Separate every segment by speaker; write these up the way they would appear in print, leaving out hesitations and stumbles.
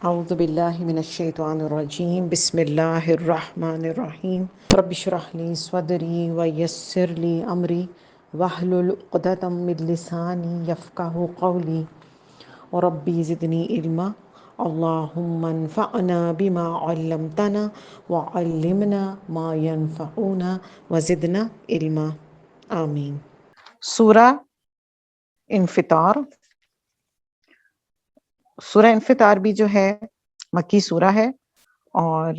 Speaker 1: اعوذ باللہ من الشیطان الرجیم بسم اللہ الرحمن الرحیم رب اشرح لی صدری ویسر لی امری واحلل عقدۃ من لسانی یفقہوا قولی ربی زدنی علما اللہم انفعنا بما علمتنا وعلمنا ما ينفعنا وزدنا علما آمین۔ سورہ انفطار، سورہ انفطار بھی جو ہے مکی سورہ ہے، اور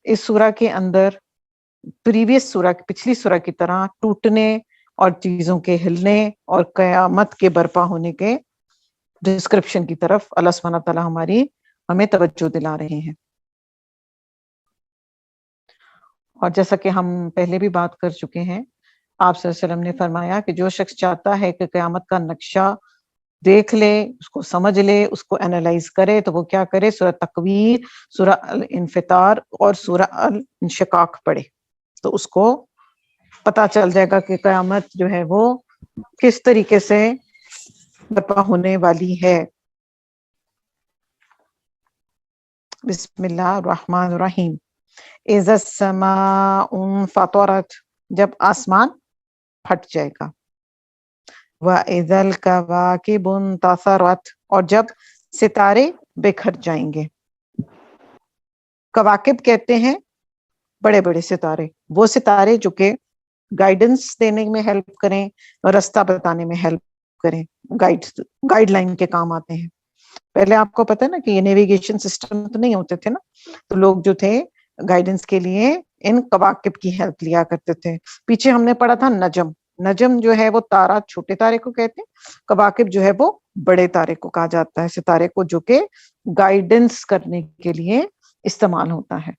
Speaker 1: اس سورہ کے اندر پچھلی سورہ کی طرح ٹوٹنے اور چیزوں کے ہلنے اور قیامت کے برپا ہونے کے ڈسکرپشن کی طرف اللہ سبحانہ تعالیٰ ہمیں توجہ دلا رہے ہیں۔ اور جیسا کہ ہم پہلے بھی بات کر چکے ہیں، آپ صلی اللہ علیہ وسلم نے فرمایا کہ جو شخص چاہتا ہے کہ قیامت کا نقشہ دیکھ لے، اس کو سمجھ لے، اس کو انالائز کرے، تو وہ کیا کرے؟ سورہ تکویر، سورہ الانفطار اور سورہ الانشقاق پڑھے، تو اس کو پتا چل جائے گا کہ قیامت جو ہے وہ کس طریقے سے برپا ہونے والی ہے۔ بسم اللہ الرحمن الرحیم۔ اذا السماء انفطرت، جب آسمان پھٹ جائے گا۔ وَإِذَا الْكَوَاكِبُ انتَثَرَتْ، اور جب ستارے بکھر جائیں گے۔ کواکب کہتے ہیں بڑے بڑے ستارے، وہ ستارے جو کہ گائیڈنس دینے میں ہیلپ کریں اور رستہ بتانے میں ہیلپ کریں، گائیڈ لائن کے کام آتے ہیں۔ پہلے آپ کو پتہ ہے نا کہ یہ نیویگیشن سسٹم تو نہیں ہوتے تھے نا، تو لوگ جو تھے گائیڈنس کے لیے ان کواکب کی ہیلپ لیا کرتے تھے۔ پیچھے ہم نے پڑھا تھا نجم، نجم جو ہے وہ تارا چھوٹے تارے کو کہتے ہیں، کواکب جو ہے وہ بڑے تارے کو کہا جاتا ہے، ستارے کو جو کہ گائیڈنس کرنے کے لیے استعمال ہوتا ہے۔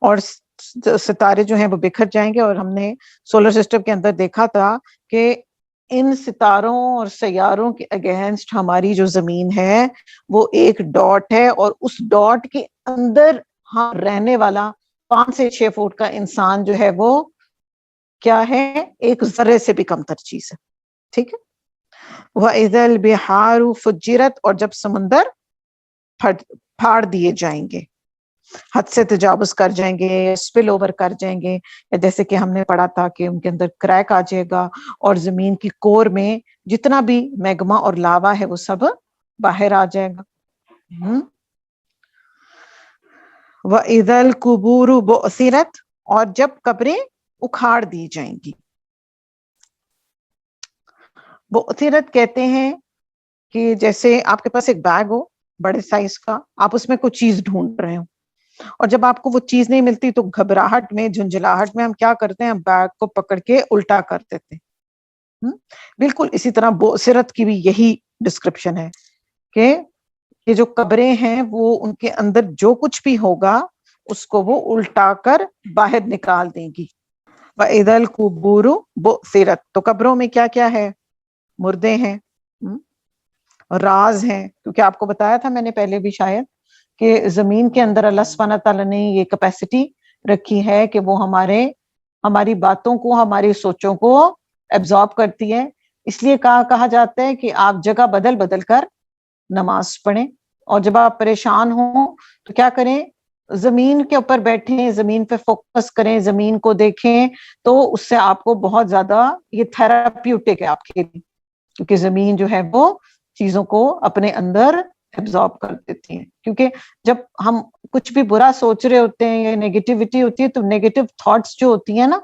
Speaker 1: اور ستارے جو ہیں وہ بکھر جائیں گے، اور ہم نے سولر سسٹم کے اندر دیکھا تھا کہ ان ستاروں اور سیاروں کے اگینسٹ ہماری جو زمین ہے وہ ایک ڈاٹ ہے، اور اس ڈاٹ کے اندر ہاں رہنے والا 5 سے 6 فٹ کا انسان جو ہے وہ کیا ہے؟ ایک ذرے سے بھی کم تر چیز ہے، ٹھیک ہے۔ وَإِذَا الْبِحَارُ فُجِّرَتْ، اور جب سمندر پھاڑ دیے جائیں گے، حد سے تجاوز کر جائیں گے، اسپل اوور کر جائیں گے، یا جیسے کہ ہم نے پڑھا تھا کہ ان کے اندر کریک آ جائے گا، اور زمین کی کور میں جتنا بھی میگما اور لاوا ہے وہ سب باہر آ جائے گا۔ وَإِذَا الْقُبُورُ بُعْثِرَتْ، اور جب قبریں اکھاڑ دی جائیں گی۔ بُعْثِرَتْ کہتے ہیں کہ جیسے آپ کے پاس ایک بیگ ہو بڑے سائز کا، آپ اس میں کوئی چیز ڈھونڈ رہے ہو، اور جب آپ کو وہ چیز نہیں ملتی تو گھبراہٹ میں، جھنجھلاہٹ میں ہم کیا کرتے ہیں؟ بیگ کو پکڑ کے الٹا کر دیتے ہیں۔ بالکل اسی طرح بؤسرت کی بھی یہی ڈسکرپشن ہے کہ یہ جو قبریں ہیں وہ ان کے اندر جو کچھ بھی ہوگا اس کو وہ الٹا کر باہر نکال دیں گی۔ وَإِذَا الْقُبُورُ بُعْثِرَتْ، تو قبروں میں کیا کیا ہے؟ مردے ہیں، راز ہیں، کیونکہ آپ کو بتایا تھا میں نے پہلے بھی شاید کہ زمین کے اندر اللہ سبحانہ تعالیٰ نے یہ کیپیسٹی رکھی ہے کہ وہ ہماری باتوں کو، ہماری سوچوں کو ایبزارب کرتی ہے۔ اس لیے کہا جاتا ہے کہ آپ جگہ بدل بدل کر نماز پڑھیں، اور جب آپ پریشان ہوں تو کیا کریں؟ زمین کے اوپر بیٹھیں، زمین پہ فوکس کریں، زمین کو دیکھیں، تو اس سے آپ کو بہت زیادہ یہ تھراپیوٹک ہے آپ کے لیے، کیونکہ زمین جو ہے وہ چیزوں کو اپنے اندر ایبزارب کر دیتی ہیں۔ کیونکہ جب ہم کچھ بھی برا سوچ رہے ہوتے ہیں یا نیگیٹیوٹی ہوتی ہے تو نیگیٹو تھاٹس جو ہوتی ہیں نا،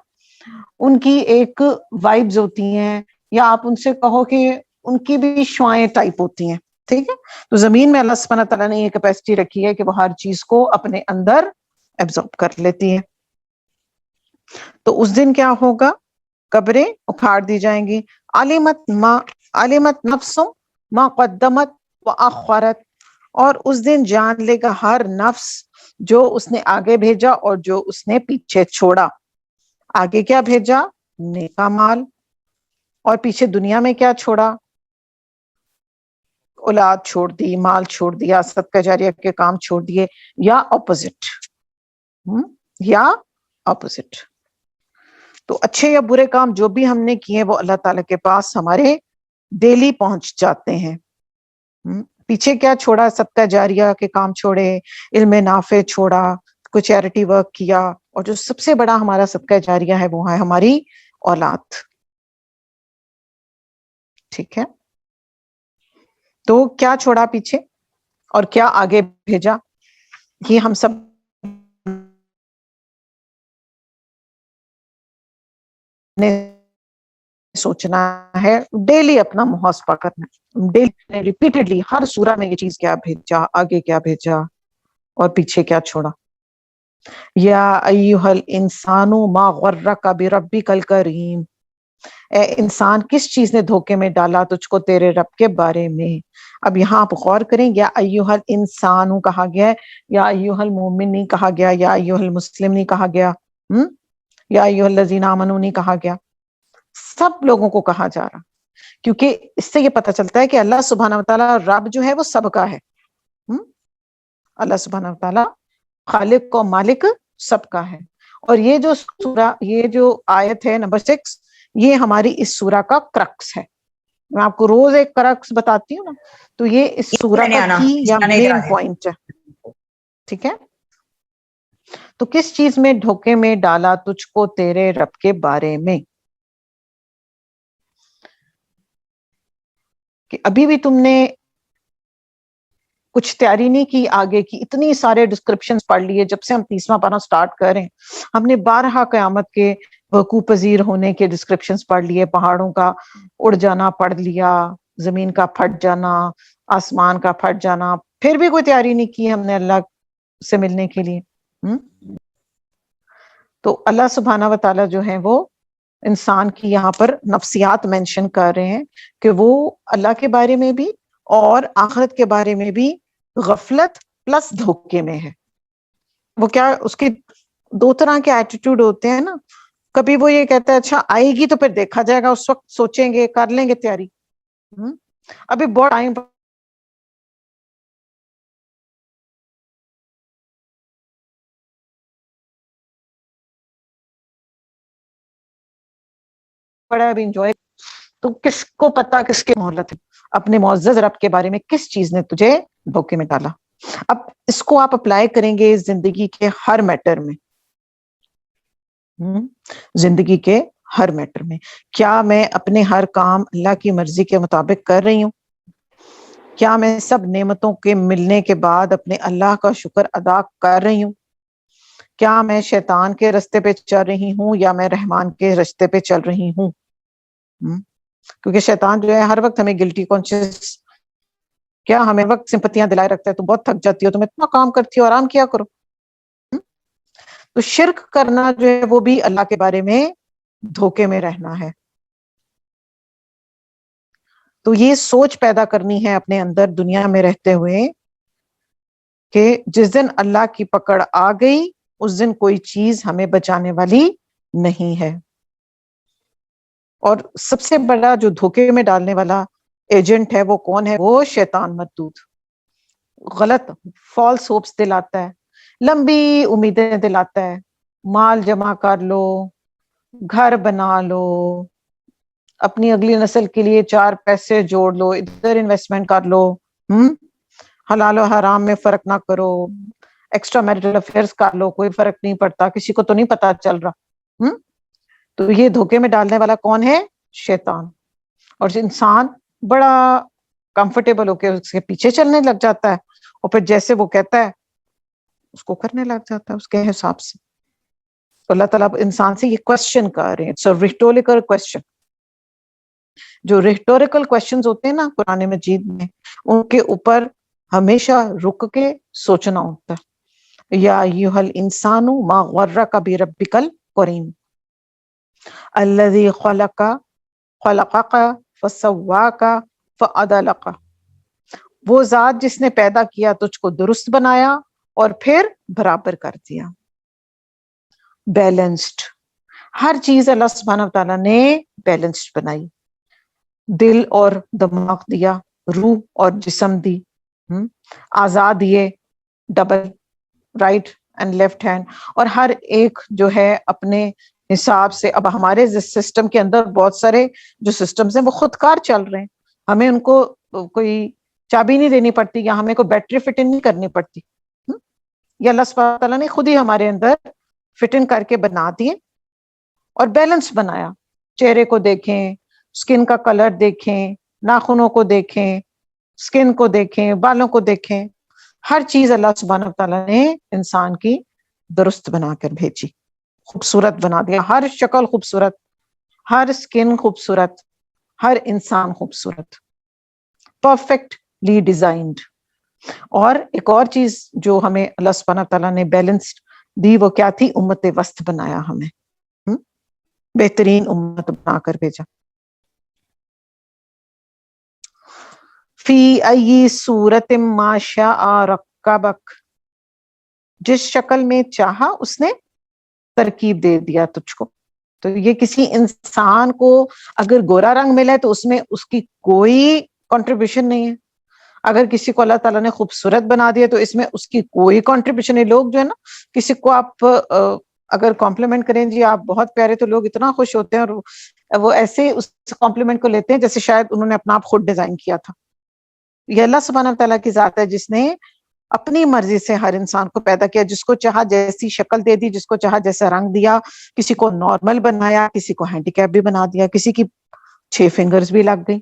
Speaker 1: ان کی ایک وائبز ہوتی ہیں، یا آپ ان سے کہو کہ ان کی بھی شعائیں ٹائپ ہوتی ہیں، ٹھیک ہے۔ تو زمین میں اللہ سبحانہ تعالیٰ نے یہ کیپیسٹی رکھی ہے کہ وہ ہر چیز کو اپنے اندر ایبزارب کر لیتی ہے۔ تو اس دن کیا ہوگا؟ قبریں اکھاڑ دی جائیں گی۔ علمت نفس ما قدمت وأخرت، اور اس دن جان لے گا ہر نفس جو اس نے آگے بھیجا اور جو اس نے پیچھے چھوڑا۔ آگے کیا بھیجا؟ نیکا مال، اور پیچھے دنیا میں کیا چھوڑا؟ اولاد چھوڑ دی، مال چھوڑ دیا، صدقہ جاریہ کے کام چھوڑ دیے، یا اپوزٹ۔ تو اچھے یا برے کام جو بھی ہم نے کیے وہ اللہ تعالیٰ کے پاس ہمارے ڈیلی پہنچ جاتے ہیں۔ پیچھے کیا چھوڑا؟ صدقہ جاریہ کے کام چھوڑے، علم نافع چھوڑا، کوئی چیریٹی ورک کیا، اور جو سب سے بڑا ہمارا صدقہ جاریہ ہے وہ ہے ہماری اولاد. ٹھیک ہے، تو کیا چھوڑا پیچھے اور کیا آگے بھیجا، یہ ہم سب نے سوچنا ہے، ڈیلی اپنا محاسبہ کرنا ہے، ڈیلی ریپیٹڈلی ہر سورہ میں یہ چیز کیا بھیجا، آگے کیا بھیجا اور پیچھے کیا چھوڑا. یا ایھا الانسان ما غرک بربک الکریم، اے انسان کس چیز نے دھوکے میں ڈالا تجھ کو تیرے رب کے بارے میں. اب یہاں آپ غور کریں، یا ایھا الانسان کہا گیا ہے، یا ایھا المؤمن نہیں کہا گیا، یا ایھا المسلم نہیں کہا گیا، یا ایھا الذین آمنوا نہیں کہا گیا، سب لوگوں کو کہا جا رہا، کیونکہ اس سے یہ پتہ چلتا ہے کہ اللہ سبحانہ وتعالیٰ رب جو ہے وہ سب کا ہے. اللہ سبحانہ وتعالیٰ خالق و مالک سب کا ہے. اور یہ جو سورہ، یہ جو آیت ہے نمبر 6، یہ ہماری اس سورہ کا کرکس ہے. میں آپ کو روز ایک کرکس بتاتی ہوں نا، تو یہ اس سورہ کا کی یا مین پوائنٹ ہے. ٹھیک ہے، تو کس چیز میں دھوکے میں ڈالا تجھ کو تیرے رب کے بارے میں، کہ ابھی بھی تم نے کچھ تیاری نہیں کی آگے کی. اتنی سارے ڈسکرپشن پڑھ لیے، جب سے ہم 30واں پارہ سٹارٹ کریں ہم نے 12 قیامت کے وقوع پذیر ہونے کے ڈسکرپشنز پڑھ لیے. پہاڑوں کا اڑ جانا پڑھ لیا، زمین کا پھٹ جانا، آسمان کا پھٹ جانا، پھر بھی کوئی تیاری نہیں کی ہم نے اللہ سے ملنے کے لیے. تو اللہ سبحانہ و تعالیٰ جو ہے وہ انسان کی یہاں پر نفسیات مینشن کر رہے ہیں کہ وہ اللہ کے بارے میں بھی اور آخرت کے بارے میں بھی غفلت پلس دھوکے میں ہے. وہ کیا، اس کے 2 طرح کے ایٹیٹیوڈ ہوتے ہیں نا. کبھی وہ یہ کہتا ہے اچھا آئے گی تو پھر دیکھا جائے گا، اس وقت سوچیں گے، کر لیں گے تیاری. ابھی بہت ٹائم پڑا ہے، ابھی انجوائے. تو کس کو پتا کس کے مہلت ہے، اپنے معزز رب کے بارے میں کس چیز نے تجھے دھوکے میں ڈالا. اب اس کو آپ اپلائی کریں گے زندگی کے ہر میٹر میں. زندگی کے ہر میٹر میں کیا میں اپنے ہر کام اللہ کی مرضی کے مطابق کر رہی ہوں؟ کیا میں سب نعمتوں کے ملنے کے بعد اپنے اللہ کا شکر ادا کر رہی ہوں؟ کیا میں شیطان کے رستے پہ چل رہی ہوں یا میں رحمان کے رستے پہ چل رہی ہوں؟ کیونکہ شیطان جو ہے ہر وقت ہمیں گلٹی کانشیس، کیا ہمیں وقت سمپتیاں دلائے رکھتا ہے، تو بہت تھک جاتی ہو، تم اتنا کام کرتی ہو، آرام کیا کرو. تو شرک کرنا جو ہے وہ بھی اللہ کے بارے میں دھوکے میں رہنا ہے. تو یہ سوچ پیدا کرنی ہے اپنے اندر دنیا میں رہتے ہوئے کہ جس دن اللہ کی پکڑ آ گئی اس دن کوئی چیز ہمیں بچانے والی نہیں ہے. اور سب سے بڑا جو دھوکے میں ڈالنے والا ایجنٹ ہے وہ کون ہے؟ وہ شیطان مردود. غلط فالس ہوپس دلاتا ہے، لمبی امیدیں دلاتا ہے، مال جمع کر لو، گھر بنا لو، اپنی اگلی نسل کے لیے 4 پیسے جوڑ لو، ادھر انویسٹمنٹ کر لو، حلال و حرام میں فرق نہ کرو، ایکسٹرا میرٹل افیئرز کر لو، کوئی فرق نہیں پڑتا، کسی کو تو نہیں پتا چل رہا. تو یہ دھوکے میں ڈالنے والا کون ہے؟ شیطان. اور انسان بڑا کمفرٹیبل ہو کے اس کے پیچھے چلنے لگ جاتا ہے، اور پھر جیسے وہ کہتا ہے اس کو کرنے لگ جاتا ہے اس کے حساب سے. تو اللہ تعالیٰ انسان سے یہ کوشچن کر رہے ہیں، اٹس اے ریٹوریکل کوشچن. جو ریٹوریکل کوشچنز ہوتے ہیں نا قرآن مجید میں، ان کے اوپر ہمیشہ رک کے سوچنا ہوتا ہے. یا ایھا الانسان ما غرک بربک الکریم الذی خلقک فسواک فعدلک. وہ ذات جس نے پیدا کیا تجھ کو درست بنایا اور پھر برابر کر دیا. بیلنسڈ، ہر چیز اللہ سبحانہ وتعالیٰ نے بیلنسڈ بنائی. دل اور دماغ دیا، روح اور جسم دی، آزاد دیے، double right and left hand, اور ہر ایک جو ہے اپنے حساب سے. اب ہمارے سسٹم کے اندر بہت سارے جو سسٹمز ہیں وہ خود کار چل رہے ہیں، ہمیں ان کو کوئی چابی نہیں دینی پڑتی یا ہمیں کوئی بیٹری فٹ ان نہیں کرنی پڑتی. یہ اللہ سبحانہ تعالیٰ نے خود ہی ہمارے اندر فٹ ان کر کے بنا دیے اور بیلنس بنایا. چہرے کو دیکھیں, سکن کا کلر دیکھیں, ناخنوں کو دیکھیں, سکن کو دیکھیں, بالوں کو دیکھیں, ہر چیز اللہ سبحانہ تعالیٰ نے انسان کی درست بنا کر بھیجی, خوبصورت بنا دیا. ہر شکل خوبصورت, ہر سکن خوبصورت, ہر انسان خوبصورت, پرفیکٹلی ڈیزائنڈ. اور ایک اور چیز جو ہمیں اللہ سبحانہ تعالیٰ نے بیلنسڈ دی وہ کیا تھی؟ امت وسط بنایا ہمیں, بہترین امت بنا کر بھیجا. فی ای صورت ما شاء رکبک, جس شکل میں چاہا اس نے ترکیب دے دیا تجھ کو. تو یہ کسی انسان کو اگر گورا رنگ ملا ہے تو اس میں اس کی کوئی کنٹریبیوشن نہیں ہے. اگر کسی کو اللہ تعالیٰ نے خوبصورت بنا دیا تو اس میں اس کی کوئی کنٹریبیوشن نہیں. لوگ جو ہے نا, کسی کو آپ اگر کمپلیمنٹ کریں جی آپ بہت پیارے, تو لوگ اتنا خوش ہوتے ہیں اور وہ ایسے اس کمپلیمنٹ کو لیتے ہیں جیسے شاید انہوں نے اپنا آپ خود ڈیزائن کیا تھا. یہ اللہ سبحانہ تعالیٰ کی ذات ہے جس نے اپنی مرضی سے ہر انسان کو پیدا کیا, جس کو چاہا جیسی شکل دے دی, جس کو چاہا جیسا رنگ دیا, کسی کو نارمل بنایا, کسی کو ہینڈی کیپ بھی بنا دیا, کسی کی 6 فنگرز بھی لگ گئی,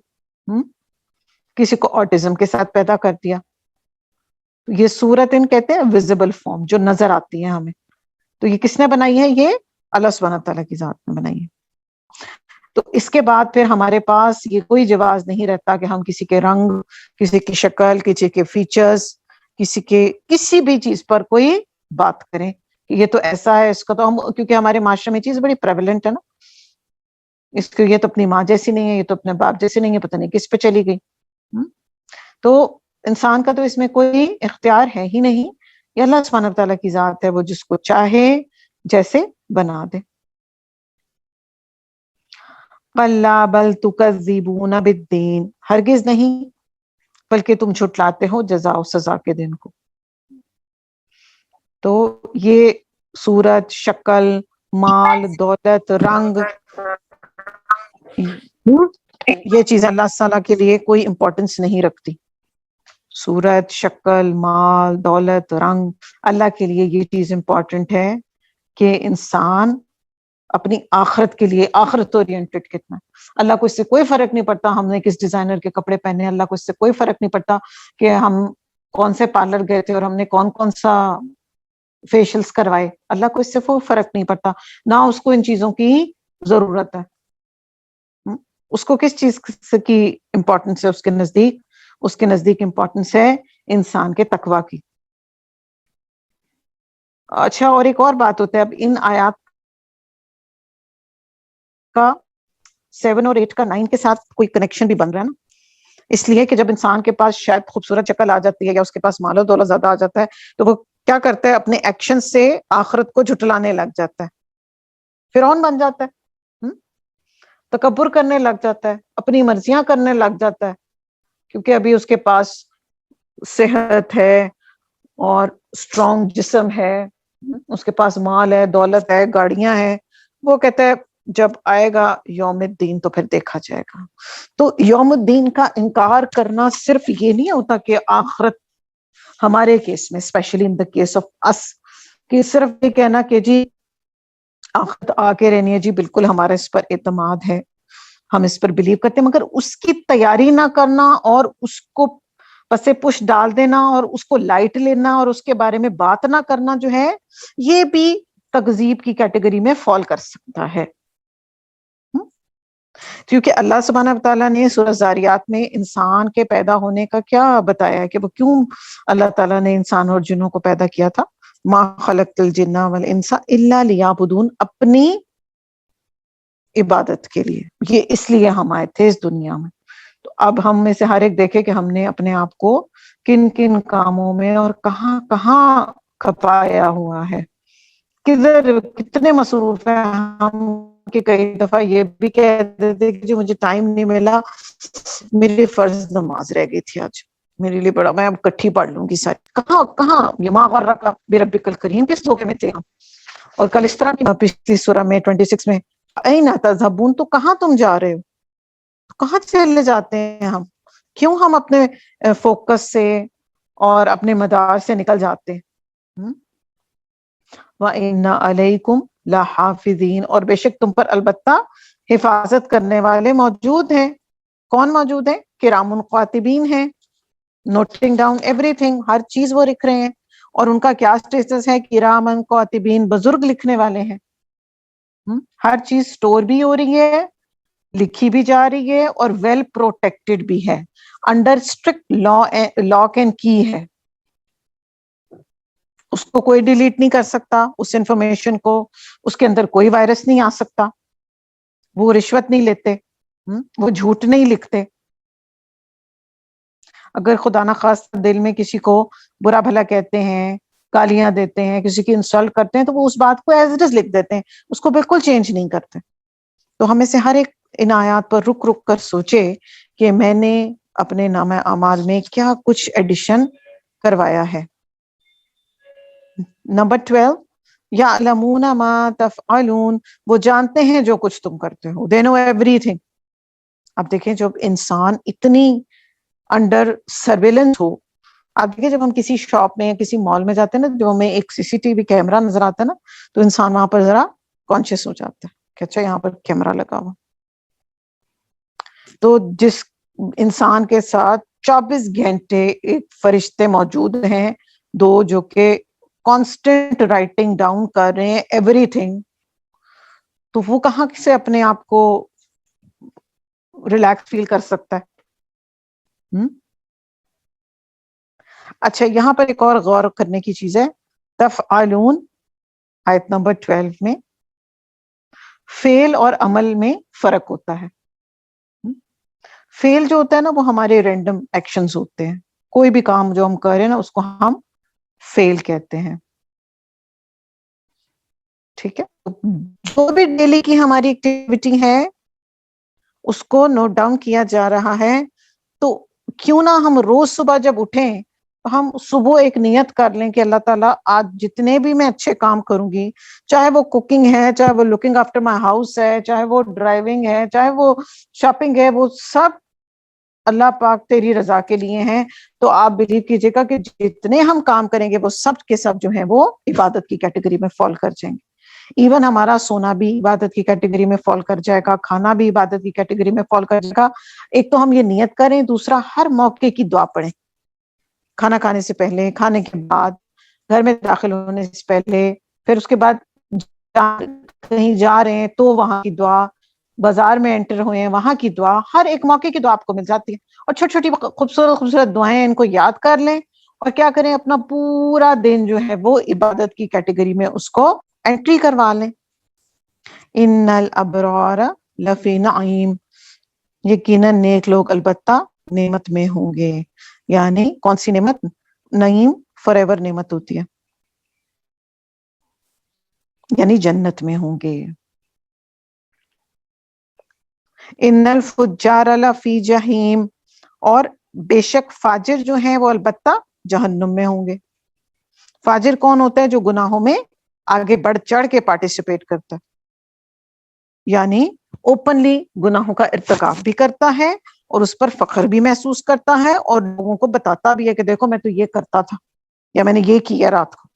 Speaker 1: کسی کو آٹزم کے ساتھ پیدا کر دیا. یہ صورت ان کہتے ہیں ویزیبل فارم, جو نظر آتی ہے ہمیں. تو یہ کس نے بنائی ہے؟ یہ اللہ سبحانہ تعالیٰ کی ذات نے بنائی ہے. تو اس کے بعد پھر ہمارے پاس یہ کوئی جواز نہیں رہتا کہ ہم کسی کے رنگ, کسی کی شکل, کسی کے فیچرز, کسی کے کسی بھی چیز پر کوئی بات کریں کہ یہ تو ایسا ہے, اس کا تو ہم, کیونکہ ہمارے معاشرے میں چیز بڑی پریولنٹ ہے نا, اس کو یہ تو اپنی ماں جیسی نہیں ہے, یہ تو اپنے باپ جیسی نہیں ہے, پتہ نہیں کس پہ چلی گئی. تو انسان کا تو اس میں کوئی اختیار ہے ہی نہیں. یہ اللہ سبحانہ تعالیٰ کی ذات ہے, وہ جس کو چاہے جیسے بنا دے. کَلَّا بَلْ تُكَذِّبُونَ بِالدِّینِ, ہرگز نہیں بلکہ تم جھٹلاتے ہو جزا و سزا کے دن کو. تو یہ صورت, شکل, مال, دولت, رنگ, یہ چیز اللہ تعالیٰ کے لیے کوئی امپورٹنس نہیں رکھتی. صورت, شکل, مال, دولت, رنگ, اللہ کے لیے یہ چیز امپورٹنٹ ہے کہ انسان اپنی آخرت کے لیے آخرت اورینٹڈ کتنا ہے. اللہ کو اس سے کوئی فرق نہیں پڑتا ہم نے کس ڈیزائنر کے کپڑے پہنے, اللہ کو اس سے کوئی فرق نہیں پڑتا کہ ہم کون سے پارلر گئے تھے اور ہم نے کون کون سا فیشلز کوائے. اللہ کو اس سے کوئی فرق نہیں پڑتا, نہ اس کو ان چیزوں کی ضرورت ہے. اس کو کس چیز کی امپورٹنس ہے اس کے نزدیک؟ اس کے نزدیک امپورٹنس ہے انسان کے تقوی کی. اچھا, اور ایک اور بات ہوتا ہے, اب ان آیات کا 7 اور 8 کا 9 کے ساتھ کوئی کنیکشن بھی بن رہا ہے نا, اس لیے کہ جب انسان کے پاس شاید خوبصورت شکل آ جاتی ہے یا اس کے پاس مال و دولت زیادہ آ جاتا ہے تو وہ کیا کرتا ہے؟ اپنے ایکشن سے آخرت کو جھٹلانے لگ جاتا ہے, فرعون بن جاتا ہے, تکبر کرنے لگ جاتا ہے, اپنی مرضیاں کرنے لگ جاتا ہے, کیونکہ ابھی اس کے پاس صحت ہے اور اسٹرانگ جسم ہے, اس کے پاس مال ہے, دولت ہے, گاڑیاں ہیں. وہ کہتا ہے جب آئے گا یوم الدین تو پھر دیکھا جائے گا. تو یوم الدین کا انکار کرنا صرف یہ نہیں ہوتا کہ آخرت, ہمارے کیس میں specially in the case of اس, کہ صرف یہ کہنا کہ جی آخرت آ کے رہنی ہے, جی بالکل ہمارا اس پر اعتماد ہے, ہم اس پر بلیو کرتے ہیں, مگر اس کی تیاری نہ کرنا اور اس کو پسے پش ڈال دینا اور اس کو لائٹ لینا اور اس کے بارے میں بات نہ کرنا جو ہے, یہ بھی تکذیب کی کیٹیگری میں فال کر سکتا ہے. کیونکہ اللہ سبحانہ تعالیٰ نے سورہ زاریات میں انسان کے پیدا ہونے کا کیا بتایا ہے کہ وہ کیوں اللہ تعالیٰ نے انسان اور جنوں کو پیدا کیا تھا. ما خلقت الجن والانس الا لیعبدون, اپنی عبادت کے لیے, یہ اس لیے ہم آئے تھے اس دنیا میں. تو اب ہم میں سے ہر ایک دیکھے کہ ہم نے اپنے آپ کو کن کن کاموں میں اور کہاں کہاں کھپایا ہوا ہے, کدھر کتنے مصروف ہیں ہم کہ کئی دفعہ یہ بھی کہہ دیتے کہ جو مجھے ٹائم نہیں ملا, میری فرض نماز رہ گئی تھی آج, میرے لیے بڑا, میں اب کٹھی پڑھ لوں گی ساری. کہاں یہ ما غرک بربک الکریم, کس دھوکے میں تھے ہم. اور کل اس طرح کی پچھلی سورہ میں 26 میں این تذہبون, تو کہاں تم جا رہے ہو, کہاں چلے جاتے ہیں ہم, کیوں ہم اپنے فوکس سے اور اپنے مدار سے نکل جاتے ہیں؟ وَإِنَّ عَلَيْكُمْ لَحَافِظِينَ، اور بے شک تم پر البتہ حفاظت کرنے والے موجود ہیں. کون موجود ہیں؟ کرام کاتبین ہیں، نوٹنگ ڈاؤن ایوری تھنگ، ہر چیز وہ لکھ رہے ہیں. اور ان کا کیا اسٹیٹس ہے؟ کرامن کاتبین، بزرگ لکھنے والے ہیں. ہر چیز سٹور بھی ہو رہی ہے، لکھی بھی جا رہی ہے، اور ویل پروٹیکٹڈ بھی ہے، انڈر اسٹرکٹ لاک اینڈ کی ہے. اس کو کوئی ڈیلیٹ نہیں کر سکتا، اس انفارمیشن کو، اس کے اندر کوئی وائرس نہیں آ سکتا. وہ رشوت نہیں لیتے، وہ جھوٹ نہیں لکھتے. اگر خدا نخواستہ دل میں کسی کو برا بھلا کہتے ہیں، گالیاں دیتے ہیں، کسی کی انسلٹ کرتے ہیں، تو وہ اس بات کو ایز اٹ از لکھ دیتے ہیں، اس کو بالکل چینج نہیں کرتے. تو ہمیں سے ہر ایک ان آیات پر رک رک کر سوچے کہ میں نے اپنے نامہ اعمال میں کیا کچھ ایڈیشن کروایا ہے. نمبر 12، یعلمون ما تفعلون، وہ جانتے ہیں جو کچھ تم کرتے ہو. they know everything. اب دیکھیں جب انسان اتنی انڈر سرویلنس ہو، آپ دیکھیں جب ہم کسی شاپ میں کسی مال میں جاتے ہیں نا، جو ہمیں ایک سی سی ٹی وی کیمرہ نظر آتا ہے نا، تو انسان وہاں پر ذرا کانشیس ہو جاتا ہے کہ اچھا یہاں پر کیمرہ لگا ہوا. تو جس انسان کے ساتھ 24 گھنٹے ایک فرشتے موجود ہیں، دو جو کہ کانسٹنٹ رائٹنگ ڈاؤن کر رہے ہیں ایوری تھنگ، تو وہ کہاں سے اپنے آپ کو ریلیکس فیل کر سکتا ہے؟ اچھا، یہاں پر ایک اور غور کرنے کی چیز ہے. تفعلون آیت نمبر 12 میں فعل اور عمل میں فرق ہوتا ہے. فعل جو ہوتا ہے نا، وہ ہمارے رینڈم ایکشنز ہوتے ہیں. کوئی بھی کام جو ہم کر رہے ہیں نا، اس کو ہم فعل کہتے ہیں. ٹھیک ہے، جو بھی ڈیلی کی ہماری ایکٹیویٹی ہے اس کو نوٹ ڈاؤن کیا جا رہا ہے. تو کیوں نہ ہم روز صبح جب اٹھیں، ہم صبح ایک نیت کر لیں کہ اللہ تعالیٰ آج جتنے بھی میں اچھے کام کروں گی، چاہے وہ کوکنگ ہے، چاہے وہ لوکنگ آفٹر مائی ہاؤس ہے، چاہے وہ ڈرائیونگ ہے، چاہے وہ شاپنگ ہے، وہ سب اللہ پاک تیری رضا کے لیے ہیں. تو آپ بلیو کیجئے گا کہ جتنے ہم کام کریں گے وہ سب کے سب جو ہیں وہ عبادت کی کیٹیگری میں فال کر جائیں گے. ایون ہمارا سونا بھی عبادت کی کیٹیگری میں فال کر جائے گا، کھانا بھی عبادت کی کیٹیگری میں فال کر جائے گا. ایک تو ہم یہ نیت کریں، دوسرا ہر موقع کی دعا پڑھیں. کھانا کھانے سے پہلے، کھانے کے بعد، گھر میں داخل ہونے سے پہلے، پھر اس کے بعد کہیں جا رہے ہیں تو وہاں کی دعا، بازار میں انٹر ہوئے ہیں وہاں کی دعا، ہر ایک موقع کی دعا آپ کو مل جاتی ہے. اور چھوٹی چھوٹی خوبصورت خوبصورت دعائیں ان کو یاد کر لیں اور کیا کریں، اپنا پورا دن جو ہے وہ عبادت کی کیٹیگری میں اس کو انٹری کروا لیں. ان الابرار لفی نعیم، یقیناً نیک لوگ البتہ نعمت میں ہوں گے. یعنی کون سی نعمت؟ نعیم فار ایور نعمت ہوتی ہے، یعنی جنت میں ہوں گے. ان الفجار لفی جہیم، اور بے شک فاجر جو ہیں وہ البتہ جہنم میں ہوں گے. فاجر کون ہوتا ہے؟ جو گناہوں میں آگے بڑھ چڑھ کے پارٹیسپیٹ کرتا ہے، یعنی اوپنلی گناہوں کا ارتکاب بھی کرتا ہے اور اس پر فخر بھی محسوس کرتا ہے اور لوگوں کو بتاتا بھی ہے کہ دیکھو میں تو یہ کرتا تھا یا میں نے یہ کیا رات کو.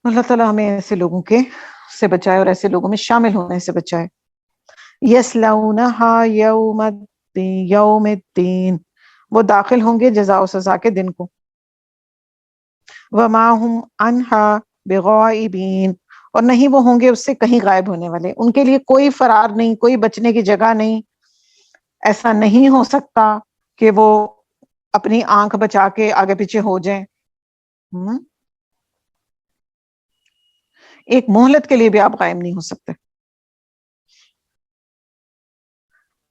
Speaker 1: اللہ تعالیٰ ہمیں ایسے لوگوں کے سے بچائے اور ایسے لوگوں میں شامل ہونے سے بچائے. یصلونہا یوم الدین، وہ داخل ہوں گے جزا و سزا کے دن کو. وما ہم عنہا بغائبین، اور نہیں وہ ہوں گے اس سے کہیں غائب ہونے والے. ان کے لیے کوئی فرار نہیں، کوئی بچنے کی جگہ نہیں. ایسا نہیں ہو سکتا کہ وہ اپنی آنکھ بچا کے آگے پیچھے ہو جائیں. ایک مہلت کے لیے بھی آپ قائم نہیں ہو سکتے.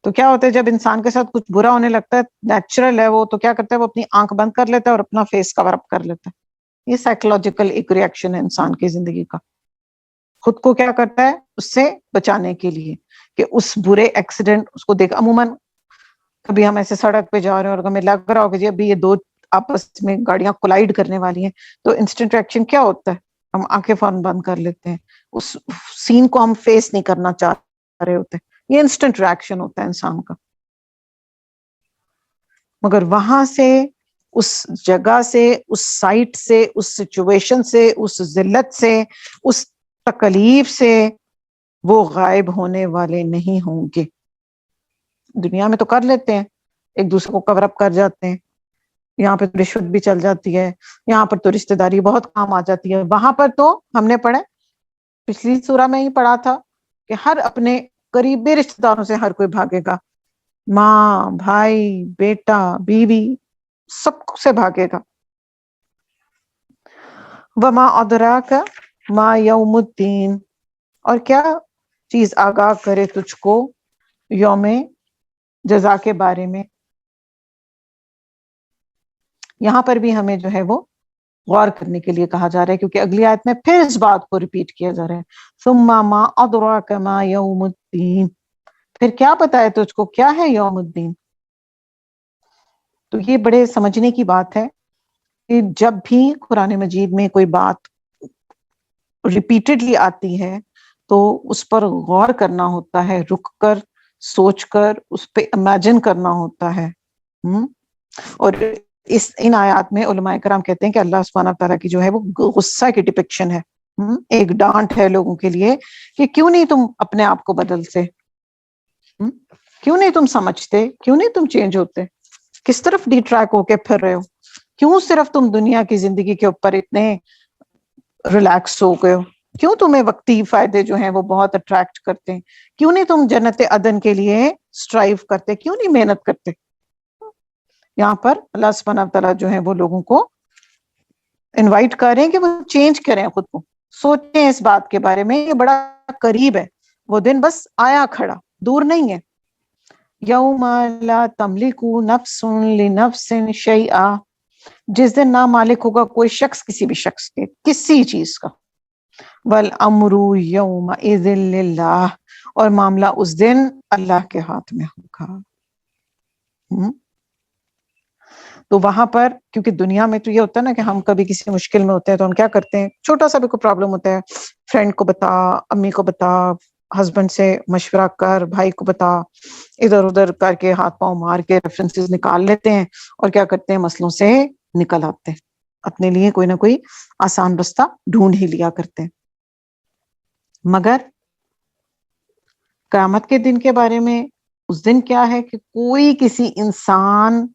Speaker 1: تو کیا ہوتا ہے جب انسان کے ساتھ کچھ برا ہونے لگتا ہے، نیچرل ہے وہ، تو کیا کرتا ہے وہ اپنی آنکھ بند کر لیتا ہے اور اپنا فیس کور اپ کر لیتا ہے. یہ سائیکولوجیکل ایک ری ایکشن ہے انسان کی زندگی کا. خود کو کیا کرتا ہے اس سے بچانے کے لیے کہ اس برے ایکسیڈنٹ اس کو دیکھ. عموماً کبھی ہم ایسے سڑک پہ جا رہے ہیں اور ہمیں لگ رہا ہوگا جی ابھی یہ دو آپس میں گاڑیاں کولائڈ کرنے والی ہیں، تو انسٹنٹ ریئیکشن کیا ہوتا ہے؟ ہم آنکھیں فوراً بند کر لیتے ہیں، اس سین کو ہم فیس نہیں کرنا چاہ رہے ہوتے. یہ انسٹنٹ ریئیکشن ہوتا ہے انسان کا. مگر وہاں سے، اس جگہ سے، اس سائٹ سے، اس سچویشن سے، اس ذلت سے، اس تکلیف سے وہ غائب ہونے والے نہیں ہوں گے۔ دنیا میں تو کر لیتے ہیں، ایک دوسرے کو کور اپ کر جاتے ہیں، یہاں پہ تو رشوت بھی چل جاتی ہے، یہاں پر تو رشتہ داری بہت کام آ جاتی ہے، وہاں پر تو ہم نے پڑھا، پچھلی سورہ میں ہی پڑھا تھا کہ ہر اپنے قریبی رشتہ داروں سے ہر کوئی بھاگے گا، ماں، بھائی، بیٹا، بیوی، سب سے بھاگے گا۔ وما ادراک ما یوم الدین، اور کیا چیز آگاہ کرے تجھ کو یوم جزا کے بارے میں۔ یہاں پر بھی ہمیں جو ہے وہ غور کرنے کے لیے کہا جا رہا ہے، کیونکہ اگلی آیت میں پھر اس بات کو ریپیٹ کیا جا رہا ہے، ثم ما ادراک ما یوم الدین، پھر کیا بتائے تجھ کو کیا ہے یوم الدین۔ تو یہ بڑے سمجھنے کی بات ہے کہ جب بھی قرآن مجید میں کوئی بات ریپیٹڈلی آتی ہے تو اس پر غور کرنا ہوتا ہے، رک کر سوچ کر اس پہ امیجن کرنا ہوتا ہے۔ اور ان آیات میں علماء کرام کہتے ہیں کہ اللہ سبحانہ تعالیٰ کی جو ہے وہ غصہ کی ڈپکشن ہے، ایک ڈانٹ ہے لوگوں کے لیے کہ کیوں نہیں تم اپنے آپ کو بدلتے، کیوں نہیں تم سمجھتے، کیوں نہیں تم چینج ہوتے، کس طرف ڈی ٹریک ہو کے پھر رہے ہو، کیوں صرف تم دنیا کی زندگی کے اوپر اتنے ریلیکس ہو گئے ہو، کیوں تمہیں وقتی فائدے جو ہیں وہ بہت اٹریکٹ کرتے ہیں، کیوں نہیں تم جنت عدن کے لیے سٹرائیو کرتے، کیوں نہیں محنت کرتے۔ یہاں پر اللہ سبحانہ تعالیٰ جو ہے وہ لوگوں کو انوائٹ کر رہے ہیں کہ وہ چینج کریں، خود کو سوچیں اس بات کے بارے میں، یہ بڑا قریب ہے، وہ دن بس آیا کھڑا، دور نہیں ہے۔ یوم لا تملک نفس لنفس شیئا، جس دن نہ مالک ہوگا کوئی شخص کسی بھی شخص کے کسی چیز کا، والامر یومئذ للہ، اور معاملہ اس دن اللہ کے ہاتھ میں ہوگا۔ تو وہاں پر کیونکہ دنیا میں تو یہ ہوتا ہے نا کہ ہم کبھی کسی مشکل میں ہوتے ہیں تو ہم کیا کرتے ہیں، چھوٹا سا بھی کوئی پرابلم ہوتا ہے، فرینڈ کو بتا، امی کو بتا، ہسبینڈ سے مشورہ کر، بھائی کو بتا، ادھر ادھر کر کے ہاتھ پاؤں مار کے ریفرنسز نکال لیتے ہیں اور کیا کرتے ہیں، مسئلوں سے نکل آتے ہیں، اپنے لیے کوئی نہ کوئی آسان رستہ ڈھونڈ ہی لیا کرتے ہیں۔ مگر قیامت کے دن کے بارے میں، اس دن کیا ہے کہ کوئی کسی انسان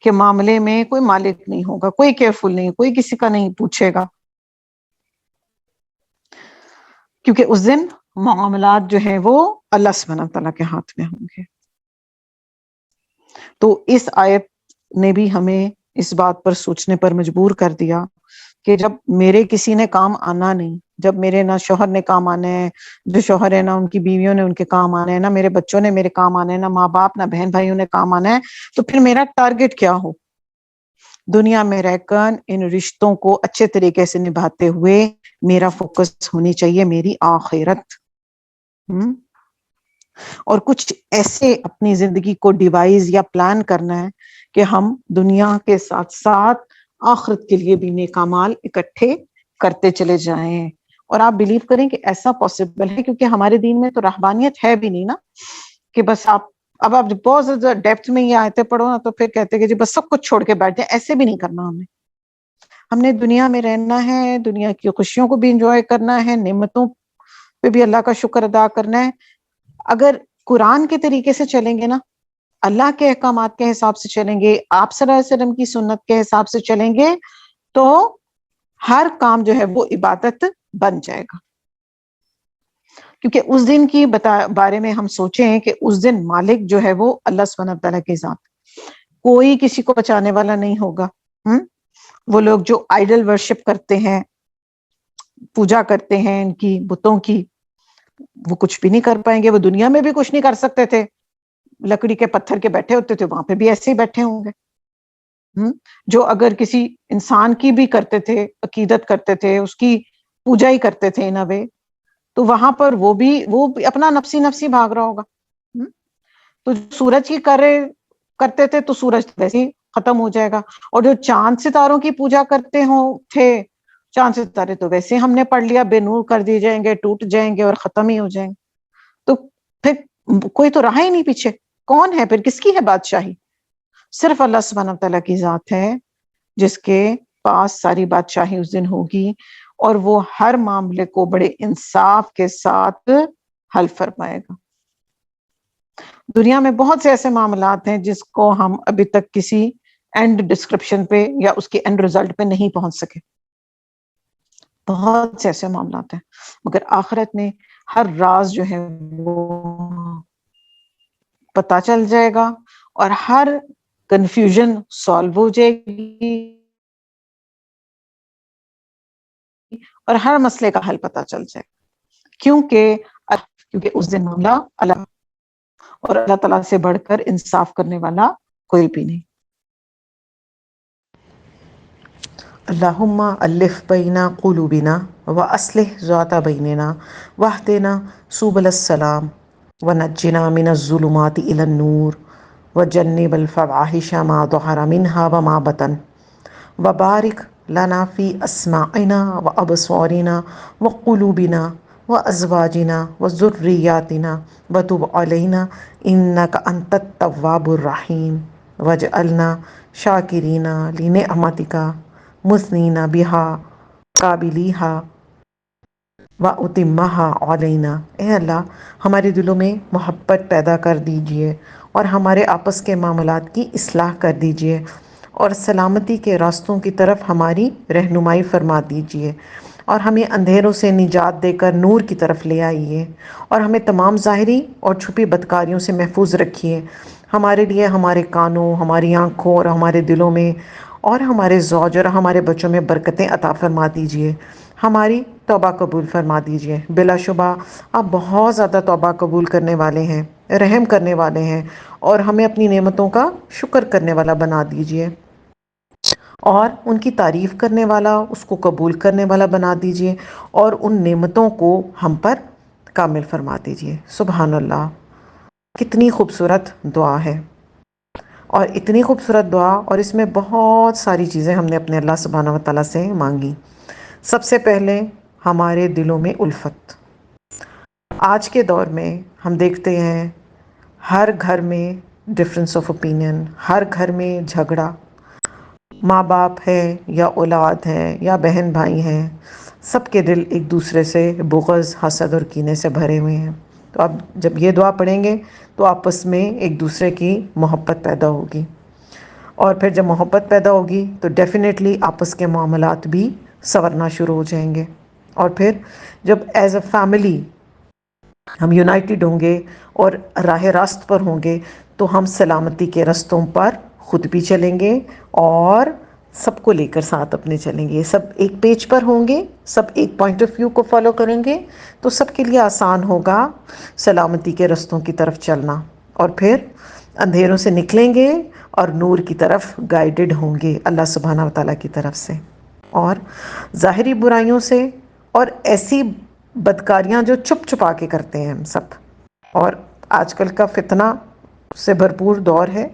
Speaker 1: کے معاملے میں کوئی مالک نہیں ہوگا، کوئی کیئرفل نہیں، کوئی کسی کا نہیں پوچھے گا، کیونکہ اس دن معاملات جو ہیں وہ اللہ سبحانہ تعالیٰ کے ہاتھ میں ہوں گے۔ تو اس آیت نے بھی ہمیں اس بات پر سوچنے پر مجبور کر دیا کہ جب میرے کسی نے کام آنا نہیں، جب میرے نہ شوہر نے کام آنا ہے، جو شوہر ہے نہ ان کی بیویوں نے ان کے کام آنا ہے، نہ میرے بچوں نے میرے کام آنا ہے، نہ ماں باپ، نہ بہن بھائیوں نے کام آنا ہے، تو پھر میرا ٹارگٹ کیا ہو؟ دنیا میں رہ کر ان رشتوں کو اچھے طریقے سے نبھاتے ہوئے میرا فوکس ہونی چاہیے میری آخرت۔ اور کچھ ایسے اپنی زندگی کو ڈیوائز یا پلان کرنا ہے کہ ہم دنیا کے ساتھ ساتھ آخرت کے لیے بھی نیک اعمال اکٹھے کرتے چلے جائیں۔ اور آپ بلیو کریں کہ ایسا پاسبل ہے، کیونکہ ہمارے دین میں تو رہبانیت ہے بھی نہیں نا، کہ بس آپ بہت زیادہ ڈیپتھ میں یہ آیتیں پڑھو نا تو پھر کہتے کہ جی بس سب کچھ چھوڑ کے بیٹھ جائیں، ایسے بھی نہیں کرنا ہم نے دنیا میں رہنا ہے، دنیا کی خوشیوں کو بھی انجوائے کرنا ہے، نعمتوں پہ بھی اللہ کا شکر ادا کرنا ہے۔ اگر قرآن کے طریقے سے چلیں گے نا، اللہ کے احکامات کے حساب سے چلیں گے، آپ صلی اللہ علیہ وسلم کی سنت کے حساب سے چلیں گے، تو ہر کام جو ہے وہ عبادت بن جائے گا۔ کیونکہ اس دن کی بارے میں ہم سوچیں کہ اس دن مالک جو ہے وہ اللہ سبحانہ تعالیٰ کے ذات، کوئی کسی کو بچانے والا نہیں ہوگا۔ وہ لوگ جو آئیڈل ورشپ کرتے ہیں، پوجا کرتے ہیں ان کی بتوں کی، وہ کچھ بھی نہیں کر پائیں گے، وہ دنیا میں بھی کچھ نہیں کر سکتے تھے، لکڑی کے پتھر کے بیٹھے ہوتے تھے وہاں پہ بھی ایسے ہی بیٹھے ہوں گے۔ جو اگر کسی انسان کی بھی کرتے تھے، عقیدت کرتے تھے، اس کی پوجا ہی کرتے تھے ان اے وے، تو وہاں پر وہ بھی اپنا نفسی نفسی بھاگ رہا ہوگا۔ تو سورج کی کرتے تھے تو سورج ویسے ہی ختم ہو جائے گا، اور جو چاند ستاروں کی پوجا کرتے تھے، چاند ستارے تو ویسے ہم نے پڑھ لیا بے نور کر دیے جائیں گے، ٹوٹ جائیں گے اور ختم ہی ہو جائیں گے، تو پھر کوئی تو رہا ہی نہیں پیچھے۔ کون ہے پھر؟ کس کی ہے بادشاہی؟ صرف اللہ سبحانہ وتعالیٰ کی ذات ہے جس کے پاس ساری بادشاہی اس دن ہوگی، اور وہ ہر معاملے کو بڑے انصاف کے ساتھ حل فرمائے گا۔ دنیا میں بہت سے ایسے معاملات ہیں جس کو ہم ابھی تک کسی اینڈ ڈسکرپشن پہ یا اس کے اینڈ رزلٹ پہ نہیں پہنچ سکے، بہت سے ایسے معاملات ہیں، مگر آخرت میں ہر راز جو ہے وہ پتا چل جائے گا، اور ہر کنفیوژن سالو ہو جائے گی، اور ہر مسئلے کا حل پتا چل جائے گا، کیونکہ اس دن معاملہ اللہ، اور اللہ تعالیٰ سے بڑھ کر انصاف کرنے والا کوئی بھی نہیں۔
Speaker 2: اللہم الف بین قلوبنا واصلح ذات بیننا واہدنا سبل السلام ونجنا من الظلمات الی النور وجنب الفواحش ما ظہر منها وما بطن وبارک لنا فی اسماعنا وابصارنا وقلوبنا وازواجنا وذریاتنا وتب علینا انک انت التواب الرحیم واجعلنا شاکرین لنعمتک مثنین بہا قابلیہا وَأُتِمَّهَا عَلَيْنَا۔ اے اللہ ہمارے دلوں میں محبت پیدا کر دیجئے اور ہمارے آپس کے معاملات کی اصلاح کر دیجئے، اور سلامتی کے راستوں کی طرف ہماری رہنمائی فرما دیجئے، اور ہمیں اندھیروں سے نجات دے کر نور کی طرف لے آئیے، اور ہمیں تمام ظاہری اور چھپی بدکاریوں سے محفوظ رکھیے۔ ہمارے لیے ہمارے کانوں، ہماری آنکھوں اور ہمارے دلوں میں اور ہمارے زوج اور ہمارے بچوں میں برکتیں عطا فرما دیجئے، ہماری توبہ قبول فرما دیجئے۔ بلا شبہ آپ بہت زیادہ توبہ قبول کرنے والے ہیں، رحم کرنے والے ہیں، اور ہمیں اپنی نعمتوں کا شکر کرنے والا بنا دیجئے، اور ان کی تعریف کرنے والا، اس کو قبول کرنے والا بنا دیجئے، اور ان نعمتوں کو ہم پر کامل فرما دیجئے۔ سبحان اللہ، کتنی خوبصورت دعا ہے، اور اتنی خوبصورت دعا، اور اس میں بہت ساری چیزیں ہم نے اپنے اللہ سبحانہ وتعالیٰ سے مانگی۔ سب سے پہلے ہمارے دلوں میں الفت۔ آج کے دور میں ہم دیکھتے ہیں ہر گھر میں ڈفرینس آف اوپینین، ہر گھر میں جھگڑا، ماں باپ ہے یا اولاد ہے یا بہن بھائی ہیں، سب کے دل ایک دوسرے سے بغض، حسد اور کینے سے بھرے ہوئے ہیں۔ تو اب جب یہ دعا پڑھیں گے تو آپس میں ایک دوسرے کی محبت پیدا ہوگی، اور پھر جب محبت پیدا ہوگی تو ڈیفینیٹلی آپس کے معاملات بھی سنورنا شروع ہو جائیں گے، اور پھر جب ایز اے فیملی ہم یونائٹڈ ہوں گے اور راہ راست پر ہوں گے تو ہم سلامتی کے رستوں پر خود بھی چلیں گے اور سب کو لے کر ساتھ اپنے چلیں گے۔ سب ایک پیج پر ہوں گے، سب ایک پوائنٹ آف ویو کو فالو کریں گے، تو سب کے لیے آسان ہوگا سلامتی کے رستوں کی طرف چلنا، اور پھر اندھیروں سے نکلیں گے اور نور کی طرف گائیڈڈ ہوں گے اللہ سبحانہ وتعالیٰ کی طرف سے، اور ظاہری برائیوں سے اور ایسی بدکاریاں جو چھپ چھپا کے کرتے ہیں ہم سب۔ اور آج کل کا فتنہ سے بھرپور دور ہے،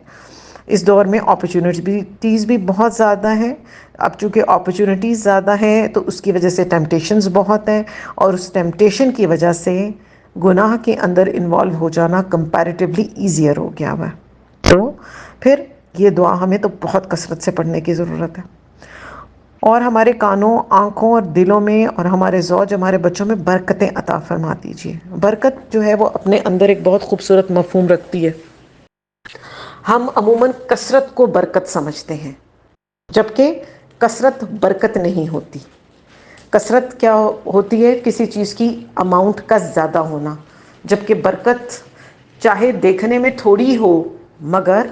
Speaker 2: اس دور میں اپرچونٹیز بھی بہت زیادہ ہیں۔ اب چونکہ اپرچونٹیز زیادہ ہیں تو اس کی وجہ سے ٹیمپٹیشنز بہت ہیں، اور اس ٹیمپٹیشن کی وجہ سے گناہ کے اندر انوالو ہو جانا کمپیریٹیولی ایزیئر ہو گیا ہوا ہے۔ تو پھر یہ دعا ہمیں تو بہت کثرت سے پڑھنے کی ضرورت ہے، اور ہمارے کانوں، آنکھوں اور دلوں میں اور ہمارے زوج، ہمارے بچوں میں برکتیں عطا فرما دیجیے۔ برکت جو ہے وہ اپنے اندر ایک بہت خوبصورت مفہوم رکھتی ہے۔ ہم عموماً کثرت کو برکت سمجھتے ہیں، جبکہ کثرت برکت نہیں ہوتی۔ کثرت کیا ہوتی ہے؟ کسی چیز کی اماؤنٹ کا زیادہ ہونا، جبکہ برکت چاہے دیکھنے میں تھوڑی ہو مگر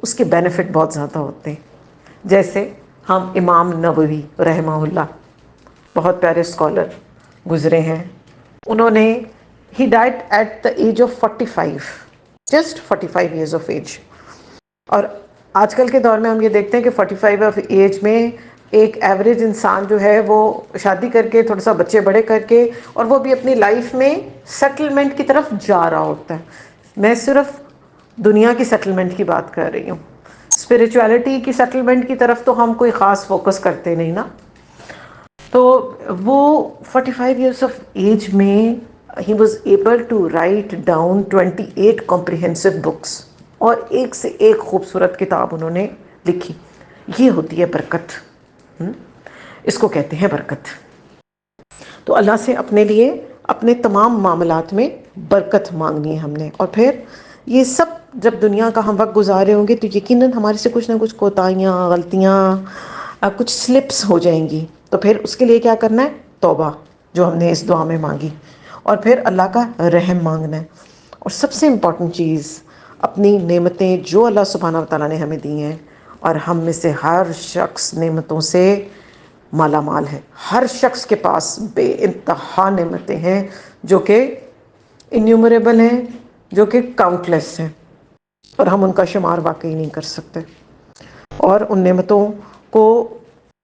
Speaker 2: اس کے بینیفٹ بہت زیادہ ہوتے ہیں۔ جیسے ہم امام نووی رحمہ اللہ، بہت پیارے اسکالر گزرے ہیں، انہوں نے ہی died at the age of 45، just 45 years of age. اور آج کل کے دور میں ہم یہ دیکھتے ہیں کہ 45 آف ایج میں ایک ایوریج انسان جو ہے وہ شادی کر کے، تھوڑا سا بچے بڑے کر کے، اور وہ بھی اپنی لائف میں سیٹلمنٹ کی طرف جا رہا ہوتا ہے۔ میں صرف دنیا کی سیٹلمنٹ کی بات کر رہی ہوں، اسپرچویلٹی کی سیٹلمنٹ کی طرف تو ہم کوئی خاص فوکس کرتے نہیں نا۔ تو وہ 45 ایئرس آف ایج میں he was able to write down 28 comprehensive books، اور ایک سے ایک خوبصورت کتاب انہوں نے لکھی. یہ ہوتی ہے برکت. اس کو کہتے ہیں برکت. تو اللہ سے اپنے لیے اپنے تمام معاملات میں برکت مانگنی ہے ہم نے. اور پھر یہ سب جب دنیا کا ہم وقت گزارے ہوں گے تو یقیناً ہمارے سے کچھ نہ کچھ کوتاہیاں، غلطیاں، کچھ سلپس ہو جائیں گی. تو پھر اس کے لیے کیا کرنا ہے؟ توبہ، جو ہم نے اس دعا میں مانگی. اور پھر اللہ کا رحم مانگنا ہے. اور سب سے امپورٹنٹ چیز، اپنی نعمتیں جو اللہ سبحانہ و تعالیٰ نے ہمیں دی ہیں، اور ہم میں سے ہر شخص نعمتوں سے مالا مال ہے. ہر شخص کے پاس بے انتہا نعمتیں ہیں جو کہ انیومریبل ہیں، جو کہ کاؤنٹ لیس ہیں، اور ہم ان کا شمار واقعی نہیں کر سکتے. اور ان نعمتوں کو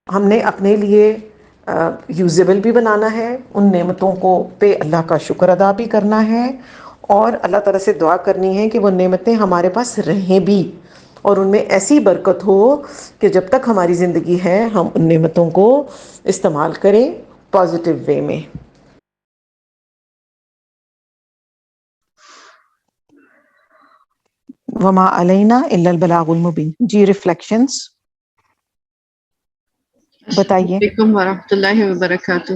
Speaker 2: ہم نے اپنے لیے یوزیبل بھی بنانا ہے. ان نعمتوں کو پہ اللہ کا شکر ادا بھی کرنا ہے، اور اللہ تعالیٰ سے دعا کرنی ہے کہ وہ نعمتیں ہمارے پاس رہیں بھی، اور ان میں ایسی برکت ہو کہ جب تک ہماری زندگی ہے ہم ان نعمتوں کو استعمال کریں پازیٹیو وے میں.
Speaker 1: وما علینا الا البلاغ المبین. جی ریفلیکشنز
Speaker 3: السلام
Speaker 1: بتائیے.
Speaker 3: علیکم ورحمۃ اللہ وبرکاتہ.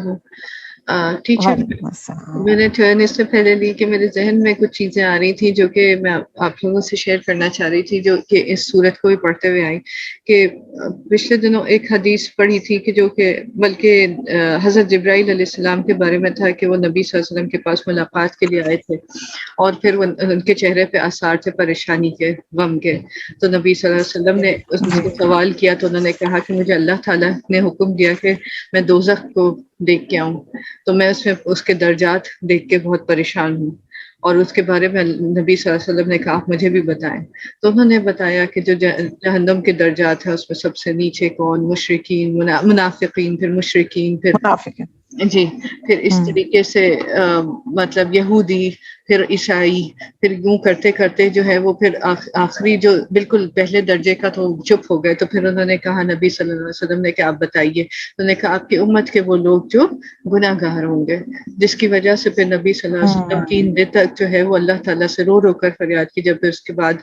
Speaker 3: ٹھیک ہے،
Speaker 1: وعلیکم السلام.
Speaker 3: میں نے ٹرن اس سے پہلے لی کہ میرے ذہن میں کچھ چیزیں آ رہی تھیں جو کہ میں آپ لوگوں سے شیئر کرنا چاہ رہی تھی، جو کہ اس صورت کو بھی پڑھتے ہوئے آئی. کہ پچھلے دنوں ایک حدیث پڑھی تھی کہ جو کہ بلکہ حضرت جبرائیل علیہ السلام کے بارے میں تھا کہ وہ نبی صلی اللہ علیہ وسلم کے پاس ملاقات کے لیے آئے تھے، اور پھر ان کے چہرے پہ آثار تھے پریشانی کے، غم کے. تو نبی صلی اللہ علیہ وسلم نے ان سے سوال کیا تو انہوں نے کہا کہ مجھے اللہ تعالیٰ نے حکم دیا کہ میں دوزخ کو دیکھ کے آؤں، تو میں اس کے درجات دیکھ کے بہت پریشان ہوں، اور اس کے بارے میں نبی صلی اللہ علیہ وسلم نے کہا آپ مجھے بھی بتائیں. تو انہوں نے بتایا کہ جو جہنم کے درجات ہیں اس میں سب سے نیچے کون؟ مشرکین، منافقین، پھر مشرکین، پھر
Speaker 1: منافق ہے.
Speaker 3: جی، پھر اس طریقے سے مطلب یہودی، پھر عیسائی، پھر یوں کرتے کرتے جو ہے وہ پھر آخری جو بالکل پہلے درجے کا تو چپ ہو گئے. تو پھر انہوں نے کہا نبی صلی اللہ علیہ وسلم نے کہ آپ بتائیے. انہوں نے کہا آپ کی امت کے وہ لوگ جو گناہ گار ہوں گے، جس کی وجہ سے پھر نبی صلی اللہ علیہ وسلم 3 دن تک جو ہے وہ اللہ تعالیٰ سے رو رو کر فریاد کی. جب پھر اس کے بعد